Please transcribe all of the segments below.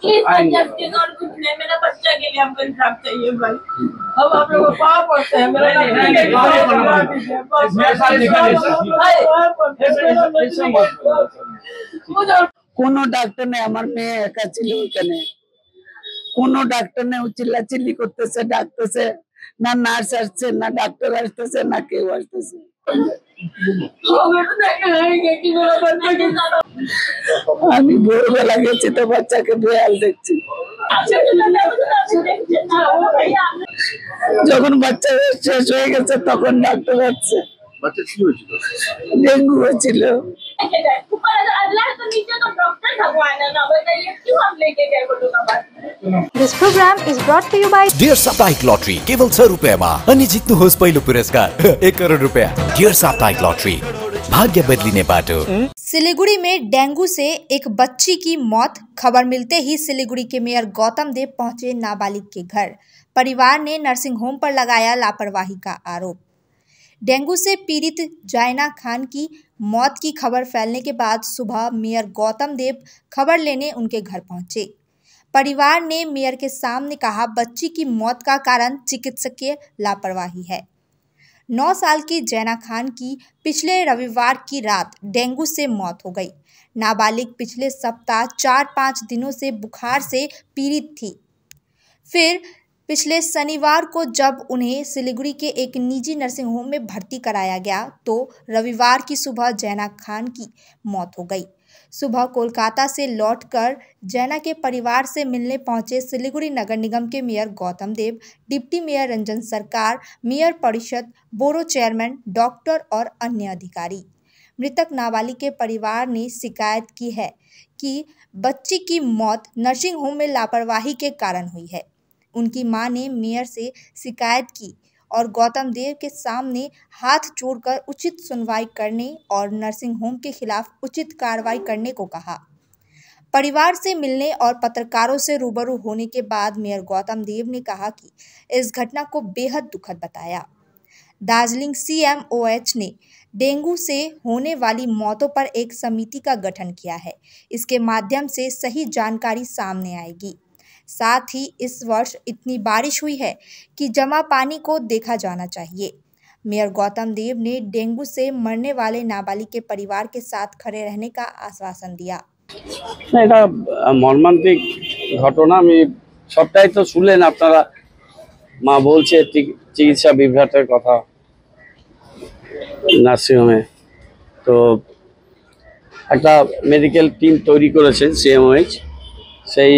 Please justice और कुछ नहीं, मेरा बच्चा के लिए हमको इंसाफ चाहिए भाई। हम आप लोगों को पाप पड़ते हैं, मेरा কোনো ডাক্তার নেই, আমার মেয়ে একা ছিল ওখানে। কোনো ডাক্তার নেই, চিল্লাচিল্লি করতেছে, ডাকতেছে, না নার্স আসছে, না ডাক্তার আসতেছে, না কেউ আসতেছে। আমি ভোরবেলা গেছি তো বাচ্চাকে বেয়াল দেখছি। যখন বাচ্চা শেষ হয়ে গেছে তখন ডাক্তার আসছে। ডেঙ্গু হয়েছিল। This program is brought to you by Dear Saptahic Lottery केवल 100 रुपयामा अनि जित्नुहोस् पहिलो पुरस्कार 1 करोड रुपया। Dear Saptahic Lottery भाग्य बदलिने बाटो। सिलीगुड़ी में डेंगू से एक बच्ची की मौत। खबर मिलते ही सिलीगुड़ी के मेयर गौतम देव पहुंचे नाबालिग के घर। परिवार ने नर्सिंग होम पर लगाया लापरवाही का आरोप। डेंगू से पीड़ित जायना खान की मौत की खबर फैलने के बाद सुबह मेयर गौतम देव खबर लेने उनके घर पहुंचे। परिवार ने मेयर के सामने कहा, बच्ची की मौत का कारण चिकित्सकीय लापरवाही है। 9 साल की जैना खान की पिछले रविवार की रात डेंगू से मौत हो गई। नाबालिग पिछले सप्ताह 4-5 दिनों से बुखार से पीड़ित थी। फिर पिछले शनिवार को जब उन्हें सिलीगुड़ी के एक निजी नर्सिंग होम में भर्ती कराया गया तो रविवार की सुबह जैना खान की मौत हो गई। सुबह कोलकाता से लौटकर जैना के परिवार से मिलने पहुंचे सिलीगुड़ी नगर निगम के मेयर गौतम देव, डिप्टी मेयर रंजन सरकार, मेयर परिषद, बोरो चेयरमैन, डॉक्टर और अन्य अधिकारी। मृतक नाबालिग के परिवार ने शिकायत की है कि बच्ची की मौत नर्सिंग होम में लापरवाही के कारण हुई है। उनकी मां ने मेयर से शिकायत की और गौतम देव के सामने हाथ जोड़कर उचित सुनवाई करने और नर्सिंग होम के खिलाफ उचित कार्रवाई करने को कहा। परिवार से मिलने और पत्रकारों से रूबरू होने के बाद मेयर गौतम देव ने कहा कि इस घटना को बेहद दुखद बताया। दार्जिलिंग CMOH ने डेंगू से होने वाली मौतों पर एक समिति का गठन किया है। इसके माध्यम से सही जानकारी सामने आएगी। साथ ही इस वर्ष इतनी बारिश हुई है कि जमा पानी को देखा जाना चाहिए। मेयर गौतम देव ने डेंगू से मरने वाले नाबालिग के परिवार के साथ खड़े रहने का आश्वासन दिया। এটা মর্মান্তিক ঘটনা। আমি সবটাই তো শুনলেন আপনারা। মা বলছে চিকিৎসা বিভ্রাটের কথা নার্সিংহোমে। তো একটা মেডিকেল টিম তৈরি করেছেন CMOH। সেই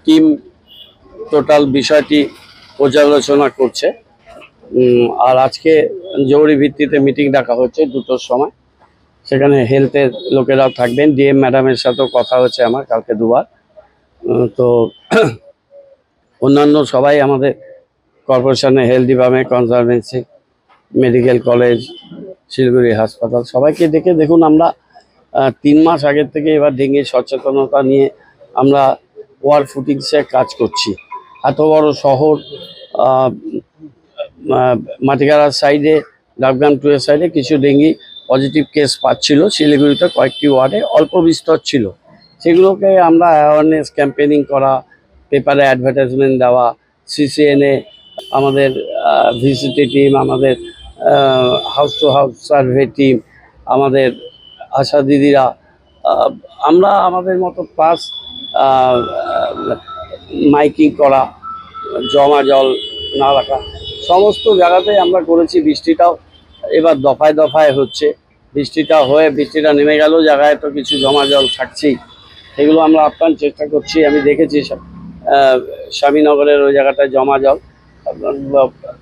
টিম টোটাল বিষয়টি পর্যালোচনা করছে। আর আজকে জরুরি ভিত্তিতে মিটিং ডাকা হচ্ছে 2টোর সময়। সেখানে হেলথের লোকেরাও থাকবেন। DM ম্যাডামের সাথেও কথা হচ্ছে আমার কালকে 2বার। তো অন্যান্য সবাই আমাদের কর্পোরেশনের health department, conservancy, medical college, Siliguri হাসপাতাল সবাইকে ডেকে দেখুন, আমরা 3 মাস আগের থেকে এবার ডেঙ্গি সচেতনতা নিয়ে আমরা ওয়ার ফুটিংসে কাজ করছি। এত বড় শহর, মাটিগাড়ার সাইডে, ডাবগ্রাম 2 এর সাইডে কিছু ডেঙ্গি পজিটিভ কেস পাচ্ছিল। শিলিগুড়িতে কয়েকটি ওয়ার্ডে অল্প বিস্তর ছিল। সেগুলোকে আমরা অ্যাওয়ারনেস ক্যাম্পেনিং করা, পেপারে অ্যাডভার্টাইজমেন্ট দেওয়া, CCNA আমাদের ভিসিটি টিম, আমাদের house to house survey team, আমাদের আশা দিদিরা, আমরা আমাদের মতো প্লাস মাইকিং করা, জমা জল না রাখা, সমস্ত জায়গাতেই আমরা করেছি। বৃষ্টিটাও এবার দফায় দফায় হচ্ছে। বৃষ্টিটা নেমে গেল, জায়গায় তো কিছু জমা জল থাকছেই। সেগুলো আমরা আপ্রাণ চেষ্টা করছি। আমি দেখেছি স্বামীনগরের ওই জায়গাটায় জমা জল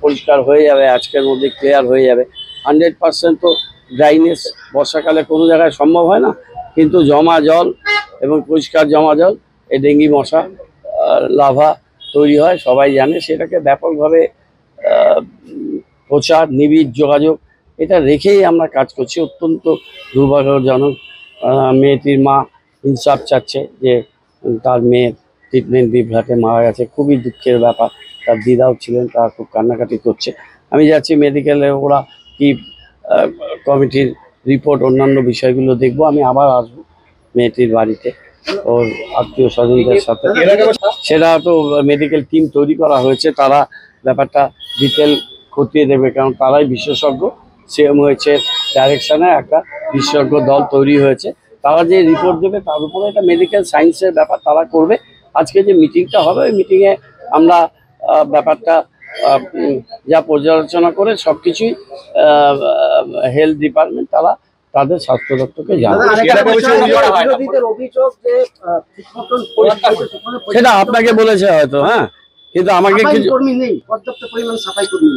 পরিষ্কার হয়ে যাবে, আজকের মধ্যে ক্লিয়ার হয়ে যাবে। 100% তো ড্রাইনেস বর্ষাকালে কোনো জায়গায় সম্ভব হয় না, কিন্তু জমা জল এবং পরিষ্কার জমা জল এই ডেঙ্গি মশা লার্ভা তৈরি হয়, সবাই জানে। সেটাকে ব্যাপকভাবে প্রচার, নিবিড় যোগাযোগ এটা রেখেই আমরা কাজ করছি। অত্যন্ত দুর্ভাগ্যজনক, মেয়েটির মা ইনসাফ চাচ্ছে যে তার মেয়ের ট্রিটমেন্ট বিভ্রাটে মারা গেছে। খুবই দুঃখের ব্যাপার। তার দিদাও ছিলেন, তারা খুব কান্নাকাটি করছে। আমি যাচ্ছি মেডিকেলে, ওরা কি কমিটির রিপোর্ট, অন্যান্য বিষয়গুলো দেখবো। আমি আবার আসবো মেয়েটির বাড়িতে। ওর আত্মীয় স্বজনদের সাথে। সেটা তো মেডিকেল টিম তৈরি করা হয়েছে, তারা ব্যাপারটা ডিটেল খতিয়ে দেবে, কারণ তারাই বিশেষজ্ঞ। সিএম হয়েছে ডাইরেকশনে একটা বিশেষজ্ঞ দল তৈরি হয়েছে, তারা যে রিপোর্ট দেবে তার উপরে একটা মেডিকেল সায়েন্সের ব্যাপার তারা করবে। আজকে যে মিটিংটা হবে ওই মিটিংয়ে আমরা ব্যাপারটা যা পর্যালোচনা করে সবকিছুই হেলথ ডিপার্টমেন্ট তারা তাদের স্বাস্থ্য দপ্তরকে জানাবে। সেটা আপনাকে বলেছে হয়তো, হ্যাঁ, কিন্তু আমাকে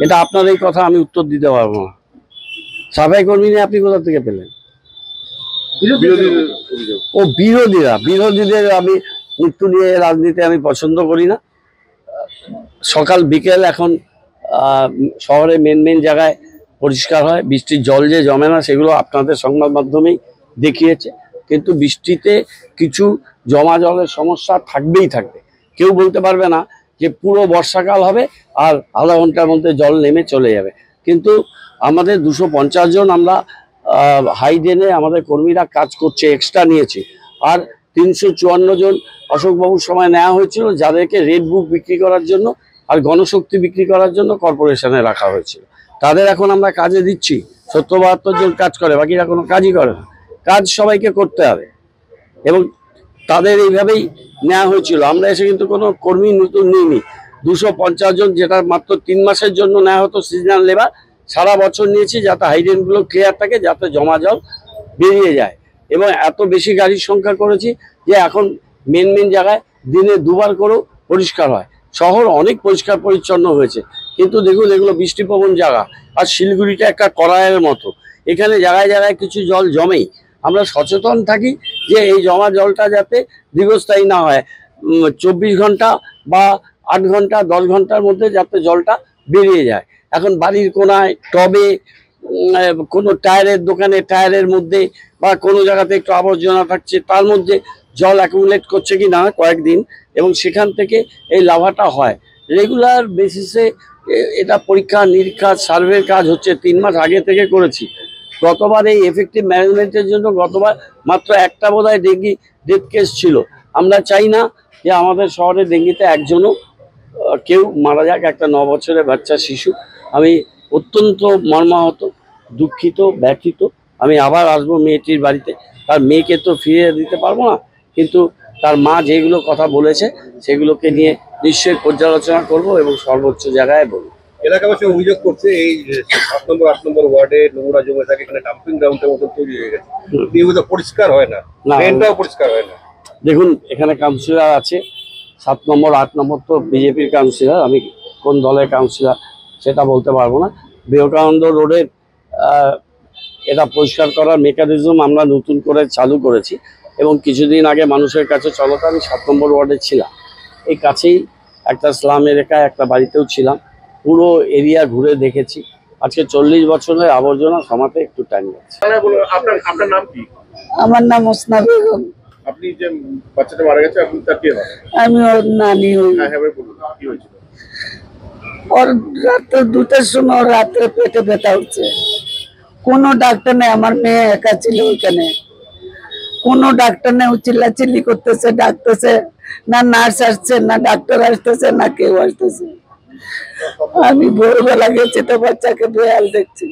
এটা আপনার এই কথা আমি উত্তর দিতে পারবো না। সাফাই কর্মী নিয়ে আপনি কোথা থেকে পেলেন? ও বিরোধীদের আমি মৃত্যু নিয়ে রাজনীতি আমি পছন্দ করি না। সকাল বিকেল এখন শহরে মেন জায়গায় পরিষ্কার হয়, বৃষ্টির জল যে জমে না সেগুলো আপনাদের সংবাদ মাধ্যমেই দেখিয়েছে। কিন্তু বৃষ্টিতে কিছু জমা জলের সমস্যা থাকবেই থাকবে, কেউ বলতে পারবে না যে পুরো বর্ষাকাল হবে আর আধা ঘন্টার মধ্যে জল নেমে চলে যাবে। কিন্তু আমাদের 250 জন আমরা হাই ড্রেনে আমাদের কর্মীরা কাজ করছে, এক্সট্রা নিয়েছি। আর 354 জন অশোকবাবুর সময় নেওয়া হয়েছিল, যাদেরকে রেড বুক বিক্রি করার জন্য আর গণশক্তি বিক্রি করার জন্য কর্পোরেশনে রাখা হয়েছিল। তাদের এখন আমরা কাজে দিচ্ছি। 70-72 জন কাজ করে, বাকিরা কোনো কাজই করে না। কাজ সবাইকে করতে হবে এবং তাদের এইভাবেই নেওয়া হয়েছিল। আমরা এসে কিন্তু কোনো কর্মী নতুন নিইনি। 250 জন, যেটা মাত্র 3 মাসের জন্য নেওয়া হতো সিজনাল লেবার, সারা বছর নিয়েছি যাতে হাইড্রেনগুলো ক্লিয়ার থাকে, যাতে জমা জল বেরিয়ে যায়। এবং এত বেশি গাড়ির সংখ্যা করেছি যে এখন মেন জায়গায় দিনে 2 বার করেও পরিষ্কার হয়। শহর অনেক পরিষ্কার পরিচ্ছন্ন হয়েছে, কিন্তু দেখুন এগুলো বৃষ্টিপ্রবণ জায়গা। আর শিলিগুড়িটা একটা কড়াইয়ের মতো, এখানে জায়গায় জায়গায় কিছু জল জমেই। আমরা সচেতন থাকি যে এই জমা জলটা যাতে দীর্ঘস্থায়ী না হয়, 24 ঘন্টা বা 8 ঘন্টা 10 ঘন্টার মধ্যে যাতে জলটা বেরিয়ে যায়। এখন বাড়ির কোনায়, টবে, কোনো টায়ারের দোকানে টায়ারের মধ্যে বা কোনো জায়গাতে একটু আবর্জনা থাকছে, তার মধ্যে জল অ্যাকুমুলেট করছে কি না কয়েকদিন, এবং সেখান থেকে এই লাভাটা হয়। রেগুলার বেসিসে এটা পরীক্ষা নিরীক্ষা সার্ভের কাজ হচ্ছে, 3 মাস আগে থেকে করেছি। গতবার এই এফেক্টিভ ম্যানেজমেন্টের জন্য গতবার মাত্র একটা বোধহয় ডেঙ্গি ডেথ কেস ছিল। আমরা চাই না যে আমাদের শহরে ডেঙ্গিতে একজনও কেউ মারা যাক, একটা 9 বছরের বাচ্চা শিশু। আমি অত্যন্ত মর্মাহত, দুঃখিত, ব্যথিত। আমি আবার আসবো মেয়েটির বাড়িতে, তার মেয়েকে তো ফিরিয়ে দিতে পারবো না, কিন্তু তার মা যেগুলো কথা বলেছে সেগুলোকে নিয়ে নিশ্চয়ই পর্যালোচনা করব এবং সর্বোচ্চ জায়গায় বলবো। এলাকাবাসী অভিযোগ করছে এই 7 নম্বর 8 নম্বর ওয়ার্ডে নোংরা জমে থাকে, এখানে ডাম্পিং গ্রাউন্ডের মতো তৈরি হয়ে গেছে, নিয়মিত পরিষ্কার হয় না, ড্রেনটাও পরিষ্কার হয় না। দেখুন এখানে কাউন্সিলর আছে, 7 নম্বর 8 নম্বর তো বিজেপির কাউন্সিলর, আমি কোন দলের কাউন্সিলর সেটা বলতে পারবো না। বিবেকানন্দ রোডের এটা পরিষ্কার করার মেকানিজম আমরা নতুন করে চালু করেছি এবং কিছুদিন আগে মানুষের কাছে চলতো। আমি 7 নম্বর ওয়ার্ডে ছিলাম, এই কাছেই একটা স্লাম এলাকায় একটা বাড়িতেও ছিলাম, পুরো এরিয়া ঘুরে দেখেছি। আজকে 40 বছরের আবর্জনা সমাতে একটু টাইম লাগছে। আপনার নাম কি? আমার নাম ওসনা বেগম। আপনি যে বাচ্চাটা মারা গেছে আপনি তার কে হয়? আমি ওর নানি হই। হ্যাঁ বলুন কি হয়েছিল? ওর রাতে 2টার সময় ওর রাত্রে পেটে ব্যথা হচ্ছে, কোনো ডাক্তার নেই। আমার মেয়ে একা ছিল ওইখানে, কোনো ডাক্তার নেই। ও চিল্লাচিল্লি করতেছে, ডাকতেছে, না নার্স আসছে, না ডাক্তার আসতেছে, না কেউ আসতেছে। আমি ভোরবেলা গেছি তো বাচ্চাকে বেহাল দেখছি।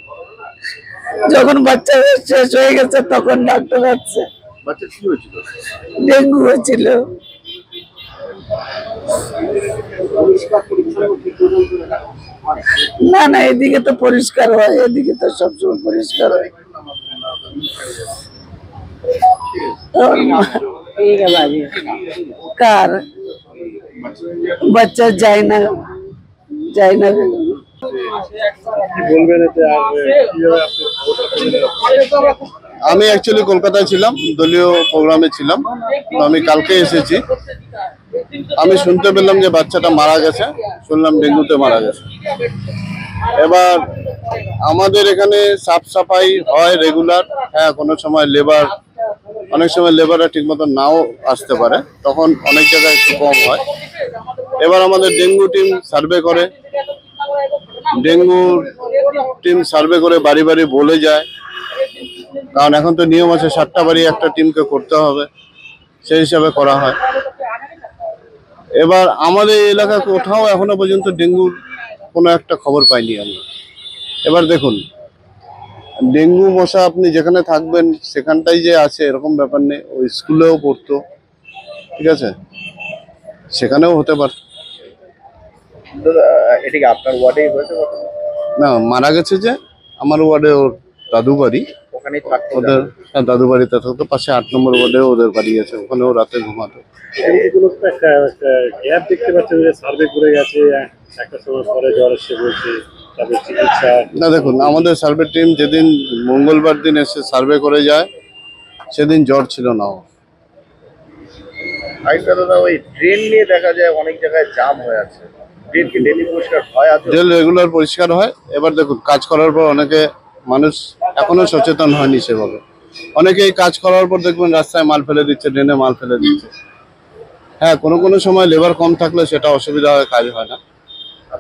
যখন বাচ্চা শেষ হয়ে গেছে তখন ডাক্তার আসছে। বাচ্চা কি হয়েছিল? ডেঙ্গু হয়েছিল। না না, এদিকে তো পরিষ্কার হয়, এদিকে তো সবসময় পরিষ্কার হয়। কার বাচ্চা যায় না, যায় না। আমি অ্যাকচুয়ালি কলকাতায় ছিলাম, দলীয় প্রোগ্রামে ছিলাম, তো আমি কালকে এসেছি। আমি শুনতে পেলাম যে বাচ্চাটা মারা গেছে, শুনলাম ডেঙ্গুতে মারা গেছে। এবার আমাদের এখানে সাফ সাফাই হয় রেগুলার, হ্যাঁ কোনো সময় লেবার, অনেক সময় লেবাররা ঠিক মতো নাও আসতে পারে, তখন অনেক জায়গায় একটু কম হয়। এবার আমাদের ডেঙ্গু টিম সার্ভে করে, বাড়ি বাড়ি বলে যায়, কারণ এখন তো নিয়ম আছে 7টা বাড়ি একটা টিমকে করতে হবে। সেই হিসাবে করা হয়। এবার আমাদের এলাকা কোথাও এখনো পর্যন্ত ডেঙ্গুর কোনো একটা খবর পাইনি আমরা। এবার দেখুন, ডেঙ্গু মশা আপনি যেখানে থাকবেন সেখানটাই যে আছে এরকম ব্যাপার নেই। ওই স্কুলেও পড়তো, ঠিক আছে, সেখানেও হতে পারে। এটা কি আপনার ওয়ার্ডেই হয়েছে? না, মারা গেছে যে আমার ওয়ার্ডে ওর দাদু বাড়ি, ওখানেই থাকতো ওদের দাদু বাড়িতে থাকতো, পাশে 8 নম্বর ওয়ার্ডেও ওদের বাড়ি আছে, ওখানেও রাতে ঘুমাতো। গ্যাপ দেখতে পাচ্ছেন যে সার্ভে করে গেছে, একটা সময় পরে জ্বর এসে বলছে, তারপর চিকিৎসা। না দেখুন, আমাদের সার্ভে টিম যেদিন মঙ্গলবার দিন এসে সার্ভে করে যায় সেদিন জ্বর ছিল না। আরেকটা দাদা, ওই ড্রেন নিয়ে দেখা যায় অনেক জায়গায় জাম হয়ে আছে, ড্রেন কি ডেলি পরিষ্কার হয়? ড্রেন রেগুলার পরিষ্কার হয়। এবার দেখুন, কাজ করার পর অনেকে মানুষ এখনো সচেতন হয়নি সেভাবে। অনেকে এই কাজ করার পর দেখবেন রাস্তায় মাল ফেলে দিচ্ছে, ড্রেনে মাল ফেলে দিচ্ছে। হ্যাঁ, কোনো কোনো সময় লেবার কম থাকলে সেটা অসুবিধা হয়, কাজ হয় না,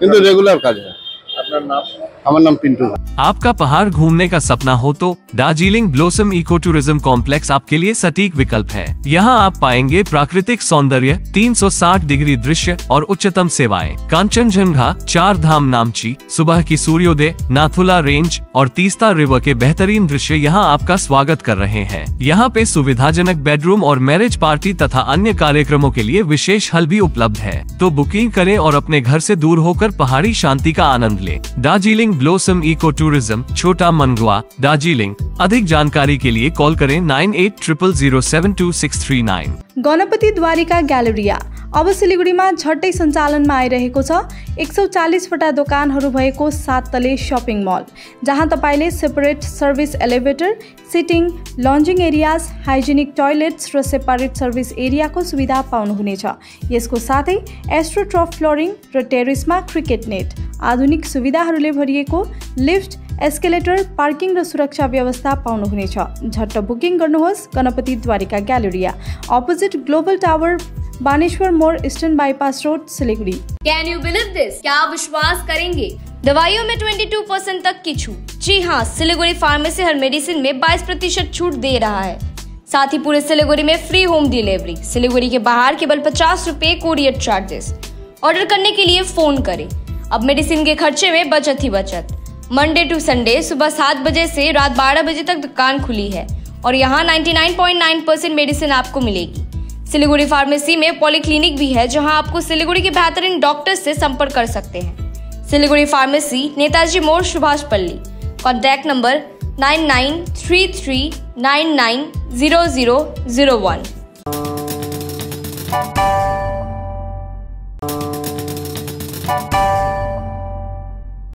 কিন্তু রেগুলার কাজ হয়। আপনার নাম? আমার নাম পিন্টু। आपका पहाड़ घूमने का सपना हो तो Darjeeling blossom eco tourism complex आपके लिए सटीक विकल्प है। यहाँ आप पाएंगे प्राकृतिक सौंदर्य, 360 डिग्री दृश्य और उच्चतम सेवाएं। कांचनजंगा, 4 धाम नामची, सुबह की सूर्योदय, नाथुला रेंज और तीस्ता रिवर के बेहतरीन दृश्य यहाँ आपका स्वागत कर रहे हैं। यहाँ पे सुविधाजनक बेडरूम और मैरिज पार्टी तथा अन्य कार्यक्रमों के लिए विशेष हल भी उपलब्ध है। तो बुकिंग करें और अपने घर से दूर होकर पहाड़ी शांति का आनंद लें। दार्जिलिंग ब्लॉसम इको टूरिज्म, छोटा मनगुआ, दार्जिलिङ। अधिक जानकारी के लिए कॉल करें 9800072639। गणपति द्वारिका ग्यालेरिया अब सिलिगुडीमा झट्टै सञ्चालनमा आइरहेको छ। 140 वटा दोकानहरू भएको 7 तले शपिङ मल, जहाँ तपाईले separate service elevator, sitting, lounging areas, hygienic toilets र सेपरेट सर्भिस एरियाको सुविधा पाउनुहुनेछ। यसको साथै एस्ट्रोट्रफ फ्लोरिङ र टेरेसमा क्रिकेट नेट, आधुनिक सुविधाहरूले भरिएको लिफ्ट, एस्केलेटर, पार्किङ र सुरक्षा व्यवस्था पाउनुहुनेछ। झट्ट बुकिङ गर्नुहोस्। Ganapati Dwarika galleria, opposite global tower, Baneshwar मोड़, eastern bypass road, Siliguri. Can you believe this? क्या आप विश्वास करेंगे? दवाइयों में 22% तक की छूट। जी हाँ, सिलीगुड़ी फार्मेसी हर मेडिसिन में 22% छूट दे रहा है। साथ ही पूरे सिलीगुड़ी में फ्री होम डिलीवरी। सिलीगुड़ी के बाहर केवल 50 रुपए कोरियर चार्जेस। ऑर्डर करने के लिए फोन करें। अब मेडिसिन के खर्चे में बचत ही बचत। मंडे टू संडे सुबह 7 बजे से रात 12 बजे तक दुकान खुली है और यहाँ 99.9% मेडिसिन आपको मिलेगी। सिलीगुड़ी फार्मेसी में पॉलीक्लिनिक भी है, जहां आपको सिलीगुड़ी के बेहतरीन डॉक्टर से संपर्क कर सकते हैं। सिलीगुड़ी फार्मेसी, नेताजी मोड़, सुभाष पल्ली। Contact number 9933990001।